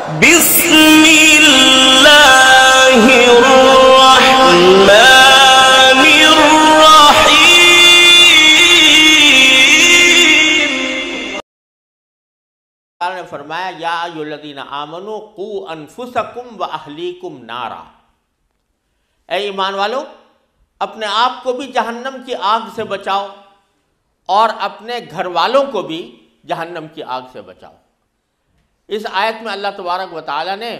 بسم اللہ الرحمن الرحیم۔ اللہ نے فرمایا یا ایھا الذین آمنوا قوا انفسکم واہلیکم نارا، اے ایمان والو اپنے آپ کو بھی جہنم کی آگ سے بچاؤ اور اپنے گھر والوں کو بھی جہنم کی آگ سے بچاؤ۔ اس آیت میں اللہ تبارک و تعالیٰ نے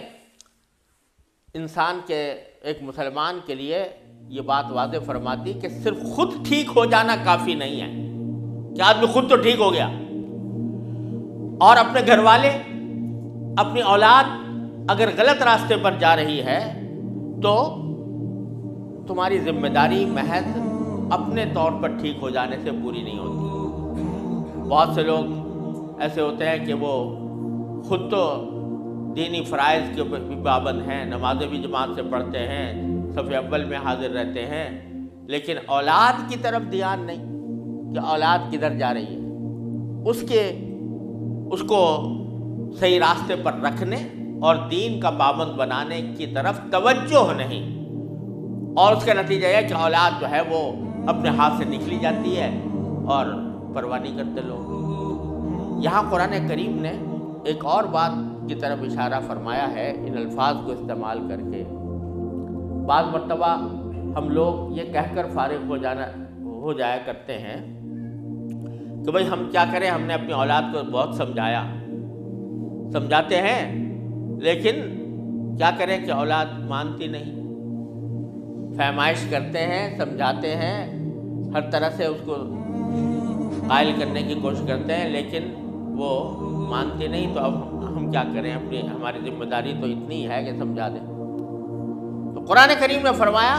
انسان کے ایک مسلمان کے لیے یہ بات واضح فرما دی کہ صرف خود ٹھیک ہو جانا کافی نہیں ہے کہ آدمی خود تو ٹھیک ہو گیا، اور اپنے گھر والے، اپنی اولاد اگر غلط راستے پر جا رہی ہے تو تمہاری ذمہ داری محض اپنے طور پر ٹھیک ہو جانے سے پوری نہیں ہوتی۔ بہت سے لوگ ایسے ہوتے ہیں کہ وہ خود تو دینی فرائض کے بھی پابند ہیں، نمازیں بھی جماعت سے پڑھتے ہیں، صف اول میں حاضر رہتے ہیں، لیکن اولاد کی طرف دھیان نہیں کہ اولاد کدھر جا رہی ہے، اس کو صحیح راستے پر رکھنے اور دین کا پابند بنانے کی طرف توجہ نہیں، اور اس کا نتیجہ یہ کہ اولاد جو ہے وہ اپنے ہاتھ سے نکلی جاتی ہے اور پرواہ نہیں کرتے لوگ۔ یہاں قرآن کریم نے ایک اور بات کی طرف اشارہ فرمایا ہے ان الفاظ کو استعمال کر کے۔ بعض مرتبہ ہم لوگ یہ کہہ کر فارغ ہو جایا کرتے ہیں کہ بھئی ہم کیا کریں، ہم نے اپنی اولاد کو بہت سمجھاتے ہیں، لیکن کیا کریں کہ اولاد مانتی نہیں، فہمائش کرتے ہیں، سمجھاتے ہیں، ہر طرح سے اس کو قائل کرنے کی کوشش کرتے ہیں، لیکن وہ مانتی نہیں، تو اب ہم کیا کریں، ہماری ذمہ داری تو اتنی ہے کہ سمجھا دیں۔ تو قرآن کریم نے فرمایا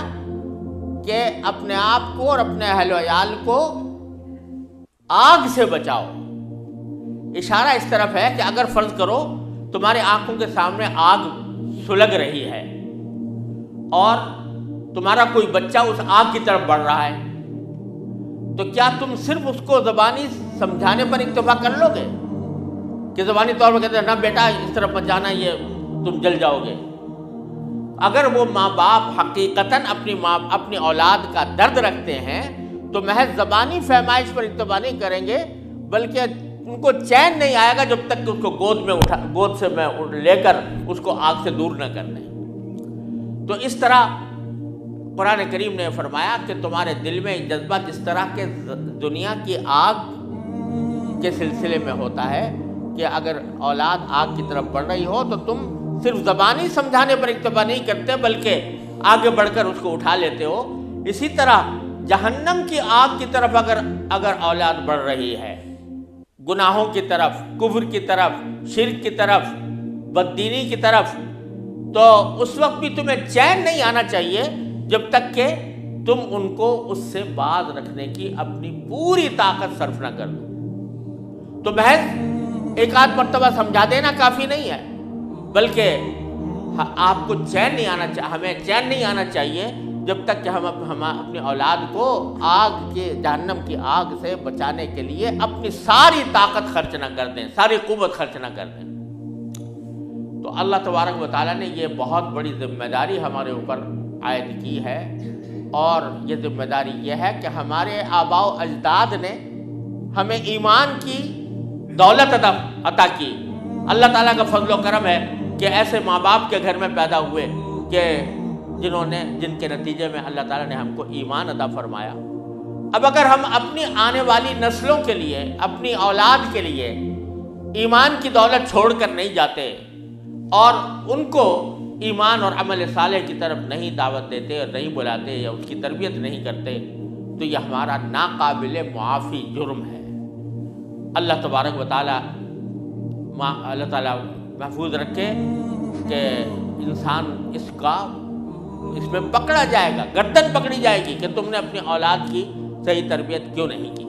کہ اپنے آپ کو اور اپنے اہل و عیال کو آگ سے بچاؤ۔ اشارہ اس طرف ہے کہ اگر فرض کرو تمہارے آنکھوں کے سامنے آگ سلگ رہی ہے اور تمہارا کوئی بچہ اس آگ کی طرف بڑھ رہا ہے، تو کیا تم صرف اس کو زبانی سمجھانے پر اکتفا کر لو گے کہ زبانی طور پر کہتے ہیں نہ بیٹا اس طرف مت جانا، یہ تم جل جاؤ گے؟ اگر وہ ماں باپ حقیقتاً اپنی اولاد کا درد رکھتے ہیں تو محض زبانی فہمائش پر اکتفا نہیں کریں گے، بلکہ ان کو چین نہیں آئے گا جب تک کہ اس کو گود سے لے کر اس کو آگ سے دور نہ کر لیں۔ تو اس طرح قرآن کریم نے فرمایا کہ تمہارے دل میں جذبہ جس طرح کے دنیا کی آگ کے سلسلے میں ہوتا ہے کہ اگر اولاد آگ کی طرف بڑھ رہی ہو تو تم صرف زبانی سمجھانے پر اکتفا نہیں کرتے بلکہ آگے بڑھ کر اس کو اٹھا لیتے ہو، اسی طرح جہنم کی آگ کی طرف اگر اولاد بڑھ رہی ہے، گناہوں کی طرف، کفر کی طرف، شرک کی طرف، بددینی کی طرف، تو اس وقت بھی تمہیں چین نہیں آنا چاہیے جب تک کہ تم ان کو اس سے باز رکھنے کی اپنی پوری طاقت صرف نہ کر دو۔ تو محض ایک آدھ مرتبہ سمجھا دینا کافی نہیں ہے، بلکہ آپ کو ہمیں چین نہیں آنا چاہیے جب تک کہ ہم اپنی اولاد کو جہنم کی آگ سے بچانے کے لیے اپنی ساری طاقت خرچ نہ کر دیں، ساری قوت خرچ نہ کر دیں۔ تو اللہ تبارک و تعالیٰ نے یہ بہت بڑی ذمہ داری ہمارے اوپر عائد کی ہے، اور یہ ذمہ داری یہ ہے کہ ہمارے آباء و اجداد نے ہمیں ایمان کی دولت عطا کی۔ اللہ تعالیٰ کا فضل و کرم ہے کہ ایسے ماں باپ کے گھر میں پیدا ہوئے کہ جن کے نتیجے میں اللہ تعالیٰ نے ہم کو ایمان عطا فرمایا۔ اب اگر ہم اپنی آنے والی نسلوں کے لیے، اپنی اولاد کے لیے ایمان کی دولت چھوڑ کر نہیں جاتے اور ان کو ایمان اور عمل صالح کی طرف نہیں دعوت دیتے اور نہیں بلاتے یا اس کی تربیت نہیں کرتے، تو یہ ہمارا ناقابل معافی جرم ہے۔ اللہ تبارک و تعالیٰ محفوظ رکھے کہ انسان اس میں پکڑا جائے گا، گردن پکڑی جائے گی کہ تم نے اپنی اولاد کی صحیح تربیت کیوں نہیں کی۔